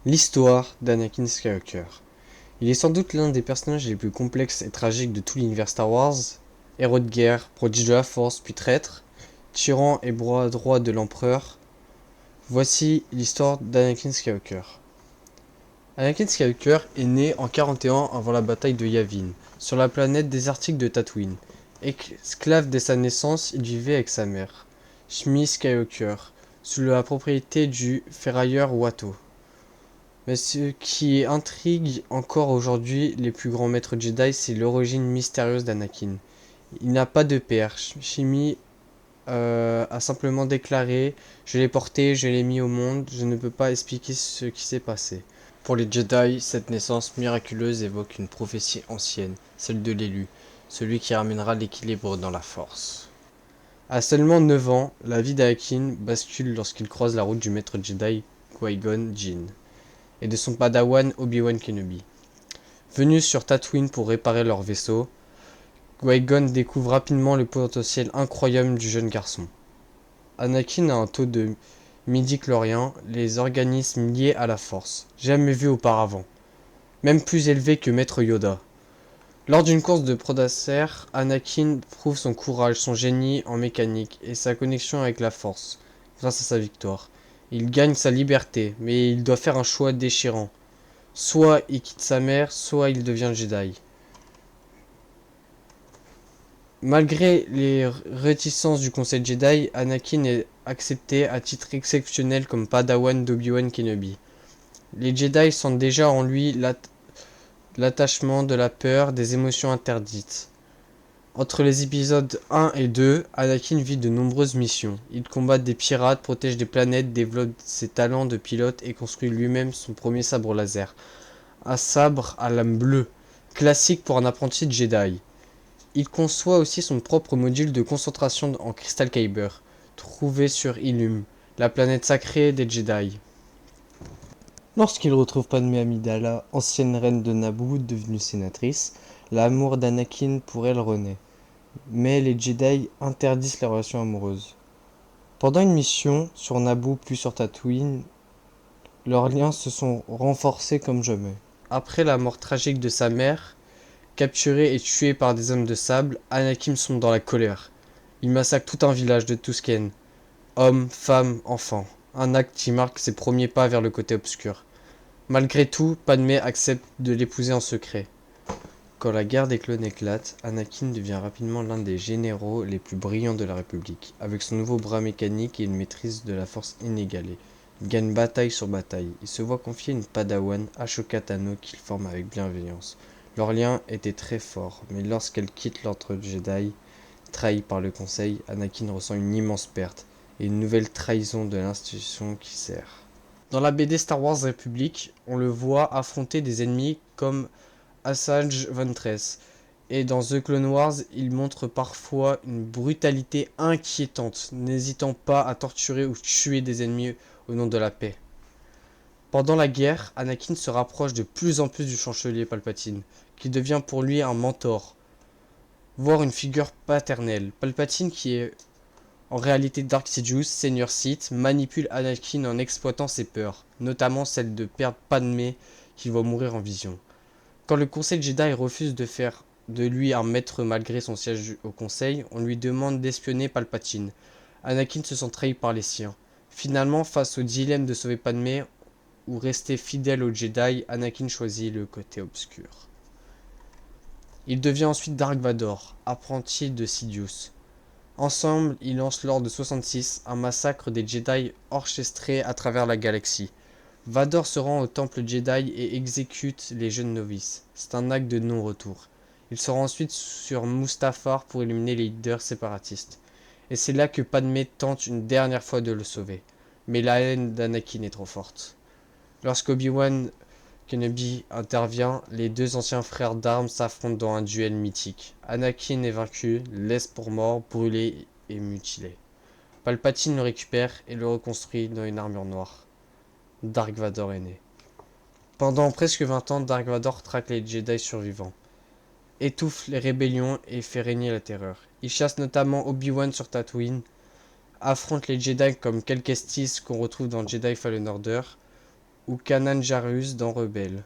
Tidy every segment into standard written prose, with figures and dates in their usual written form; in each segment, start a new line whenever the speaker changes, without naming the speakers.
L'histoire d'Anakin Skywalker. Il est sans doute l'un des personnages les plus complexes et tragiques de tout l'univers Star Wars. Héros de guerre, prodige de la Force puis traître, tyran et bras droit de l'Empereur. Voici l'histoire d'Anakin Skywalker. Anakin Skywalker est né en 41 avant la bataille de Yavin, sur la planète désertique de Tatooine. Esclave dès sa naissance, il vivait avec sa mère, Shmi Skywalker, sous la propriété du ferrailleur Watto. Mais ce qui intrigue encore aujourd'hui les plus grands maîtres Jedi, c'est l'origine mystérieuse d'Anakin. Il n'a pas de père. Shmi a simplement déclaré: Je l'ai porté, je l'ai mis au monde, je ne peux pas expliquer ce qui s'est passé. Pour les Jedi, cette naissance miraculeuse évoque une prophétie ancienne, celle de l'élu, celui qui ramènera l'équilibre dans la Force. À seulement 9 ans, la vie d'Anakin bascule lorsqu'il croise la route du maître Jedi Qui-Gon Jinn et de son padawan Obi-Wan Kenobi. Venus sur Tatooine pour réparer leur vaisseau, Qui-Gon découvre rapidement le potentiel incroyable du jeune garçon. Anakin a un taux de midi-chlorien, les organismes liés à la Force, jamais vu auparavant, même plus élevé que Maître Yoda. Lors d'une course de Podacer, Anakin prouve son courage, son génie en mécanique et sa connexion avec la Force, grâce à sa victoire. Il gagne sa liberté, mais il doit faire un choix déchirant. Soit il quitte sa mère, soit il devient Jedi. Malgré les réticences du Conseil Jedi, Anakin est accepté à titre exceptionnel comme padawan d'Obi-Wan Kenobi. Les Jedi sentent déjà en lui l'attachement, de la peur, des émotions interdites. Entre les épisodes 1 et 2, Anakin vit de nombreuses missions. Il combat des pirates, protège des planètes, développe ses talents de pilote et construit lui-même son premier sabre laser. Un sabre à lame bleue, classique pour un apprenti de Jedi. Il conçoit aussi son propre module de concentration en Crystal Kyber, trouvé sur Ilum, la planète sacrée des Jedi. Lorsqu'il retrouve Padmé Amidala, ancienne reine de Naboo devenue sénatrice, l'amour d'Anakin pour elle renaît. Mais les Jedi interdisent les relations amoureuses. Pendant une mission sur Naboo puis sur Tatooine, leurs liens se sont renforcés comme jamais. Après la mort tragique de sa mère, capturé et tué par des hommes de sable, Anakin sombre dans la colère. Il massacre tout un village de Tusken, hommes, femmes, enfants. Un acte qui marque ses premiers pas vers le côté obscur. Malgré tout, Padmé accepte de l'épouser en secret. Quand la guerre des clones éclate, Anakin devient rapidement l'un des généraux les plus brillants de la République. Avec son nouveau bras mécanique et une maîtrise de la force inégalée, il gagne bataille sur bataille. Il se voit confier une padawan, Ashoka Tano, qu'il forme avec bienveillance. Leur lien était très fort, mais lorsqu'elle quitte l'ordre Jedi, trahie par le Conseil, Anakin ressent une immense perte et une nouvelle trahison de l'institution qui sert. Dans la BD Star Wars République, on le voit affronter des ennemis comme Asajj Ventress, et dans The Clone Wars, il montre parfois une brutalité inquiétante, n'hésitant pas à torturer ou tuer des ennemis au nom de la paix. Pendant la guerre, Anakin se rapproche de plus en plus du chancelier Palpatine, qui devient pour lui un mentor, voire une figure paternelle. Palpatine, qui est en réalité Dark Sidious, Seigneur Sith, manipule Anakin en exploitant ses peurs, notamment celle de perdre Padmé, qui va mourir en vision. Quand le Conseil Jedi refuse de faire de lui un maître malgré son siège au Conseil, on lui demande d'espionner Palpatine. Anakin se sent trahi par les siens. Finalement, face au dilemme de sauver Padmé ou rester fidèle aux Jedi, Anakin choisit le côté obscur. Il devient ensuite Dark Vador, apprenti de Sidious. Ensemble, ils lancent lors de 66 un massacre des Jedi orchestré à travers la galaxie. Vador se rend au temple Jedi et exécute les jeunes novices. C'est un acte de non-retour. Il se rend ensuite sur Mustafar pour éliminer les leaders séparatistes. Et c'est là que Padmé tente une dernière fois de le sauver. Mais la haine d'Anakin est trop forte. Lorsqu'Obi-Wan Kenobi intervient, les deux anciens frères d'armes s'affrontent dans un duel mythique. Anakin est vaincu, laisse pour mort, brûlé et mutilé. Palpatine le récupère et le reconstruit dans une armure noire. Dark Vador est né. Pendant presque 20 ans, Dark Vador traque les Jedi survivants, étouffe les rébellions et fait régner la terreur. Il chasse notamment Obi-Wan sur Tatooine, affronte les Jedi comme Cal Kestis qu'on retrouve dans Jedi Fallen Order, ou Kanan Jarrus dans Rebelle,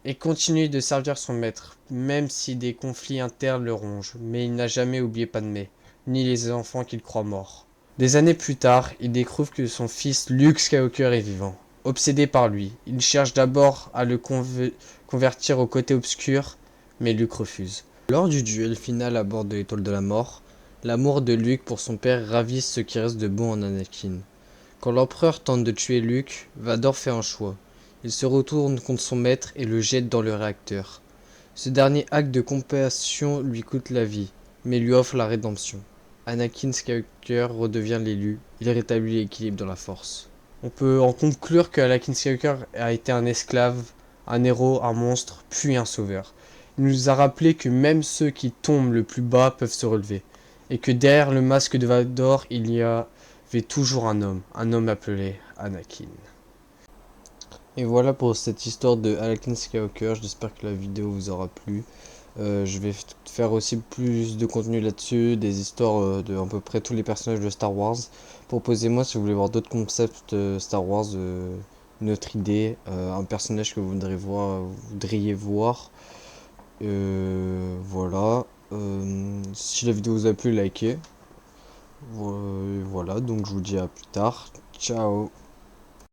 et continue de servir son maître, même si des conflits internes le rongent, mais il n'a jamais oublié Padmé, ni les enfants qu'il croit morts. Des années plus tard, il découvre que son fils Luke Skywalker est vivant. Obsédé par lui, il cherche d'abord à le convertir au côté obscur, mais Luke refuse. Lors du duel final à bord de l'Étoile de la Mort, l'amour de Luke pour son père ravisse ce qui reste de bon en Anakin. Quand l'empereur tente de tuer Luke, Vador fait un choix. Il se retourne contre son maître et le jette dans le réacteur. Ce dernier acte de compassion lui coûte la vie, mais lui offre la rédemption. Anakin Skywalker redevient l'élu, il rétablit l'équilibre dans la force. On peut en conclure que Anakin Skywalker a été un esclave, un héros, un monstre, puis un sauveur. Il nous a rappelé que même ceux qui tombent le plus bas peuvent se relever, et que derrière le masque de Vador, il y avait toujours un homme appelé Anakin. Et voilà pour cette histoire de Anakin Skywalker, j'espère que la vidéo vous aura plu. Je vais faire aussi plus de contenu là-dessus, des histoires de à peu près tous les personnages de Star Wars. Proposez-moi si vous voulez voir d'autres concepts Star Wars, une autre idée, un personnage que vous voudriez voir. Voilà. Si la vidéo vous a plu, likez. Voilà, donc je vous dis à plus tard. Ciao.